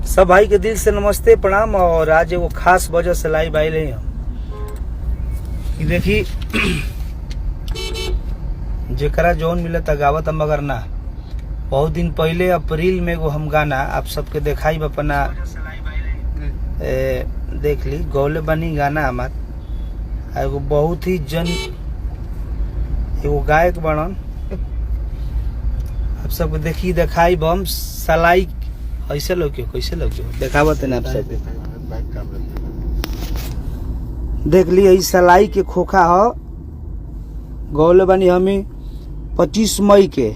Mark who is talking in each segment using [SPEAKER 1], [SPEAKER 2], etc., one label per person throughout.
[SPEAKER 1] सब भाई के दिल से नमस्ते प्रणाम। और आज वो खास वजह से लाइव आए रहे हम कि देखी जेकरा जौन मिले था गावत मगर ना। बहुत दिन पहले अप्रैल में वो हम गाना आप सबके दिखाई अपना देख ली गौले बनी गाना हमार एगो बहुत ही एगो गायक बनन आप सबको देखी दिखाई बम सलाई ऐसे लोग कैसे लोग देखावत है आप सब देख ली यही सलाई के खोखा हो गौले बनी हमें 25 मई के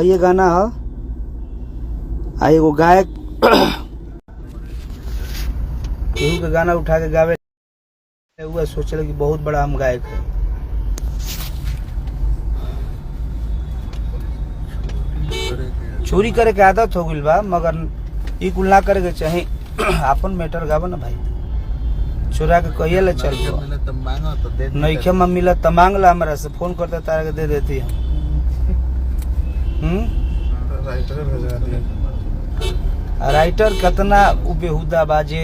[SPEAKER 1] ये गाना है। आ एगो गायक केहू के गाना उठा के गावे हुआ सोचल कि बहुत बड़ा हम गायक है। चोरी करे के आदत हो गई बा मगर ई कुल ना करे के चाहे अपन मैटर गावा ना भाई। चोरा के कहिए ले चल नईखे में मिला त मांग ला हमरा से फोन करता तारा के दे देती हम। राइटर कितना बेहुदा बाजे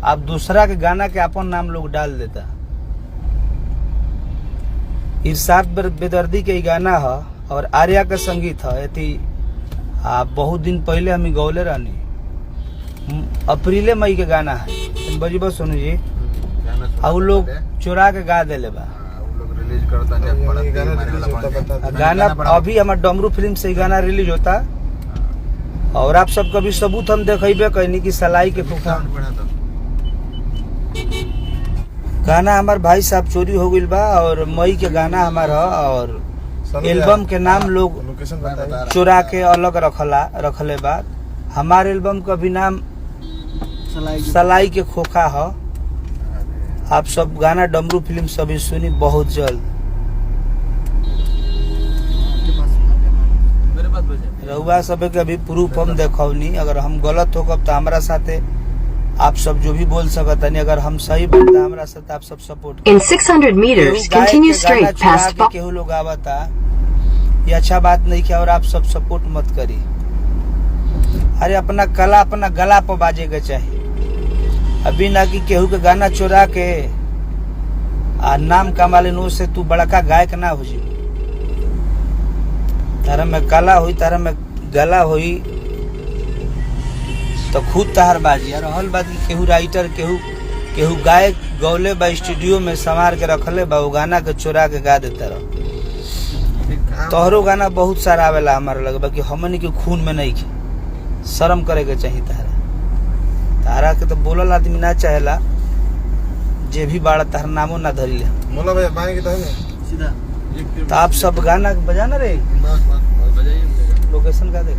[SPEAKER 1] आप दूसरा के गाना के अपन नाम लोग डाल देता। इरशाद बेदर्दी के गाना है और आर्या का संगीत है। बहुत दिन पहले हम गौले रहनी अप्रैल मई के गाना है बजीबा सोनू जी और लोग चुरा के गा देले बा गाना। अभी हमारे डमरू फिल्म से गाना रिलीज होता और आप सबका भी सबूत हम देखेबे कहनी कि सलाई के फूफा गाना हमार भाई साहब चोरी हो गई बा और मई के गाना हमारा और एल्बम के नाम लोग चुरा के अलग रखले बा। हमारे एल्बम का भी नाम सलाई के खोखा है। आप सब गाना डमरू फिल्म सभी सुनी बहुत जल्द। रहुआ सब के अभी प्रूफ हम देखौनी अगर हम गलत हो तो हमारा साथे आप सब जो भी बोल सकता नहीं। अगर हम सही बोलते हमारा साथ आप सब support
[SPEAKER 2] In 600 meters, continue straight past.
[SPEAKER 1] केहू लोग आवता ये अच्छा बात नहीं किया और आप सब सपोर्ट मत करी। अरे अपना कला अपना गला पर बाजे के चाहिए। अभी ना कि केहू के गाना चुरा के आ नाम कमा लेनो से तू बड़का गायक ना हो जी। तारा में कला हुई तारा में गला हुई तो खुद तहार बाजी। और हल बात की केहू राइटर केहू गायक गौले बा स्टूडियो में संवार के रखले बा वो गाना के चुरा के गा देता रहो। तोहरो गाना बहुत सारा आवेला हमारा लगे कि हमन के खून में नहीं के शर्म करे के चाहिए। तारा के तो बोलल आदमी ना चाहेला जे भी बाड़ा तार नामो ना धरी ले मोला भाई बाएं की सीधा तो आप सब गाना बजाना रे लोकेशन का देख।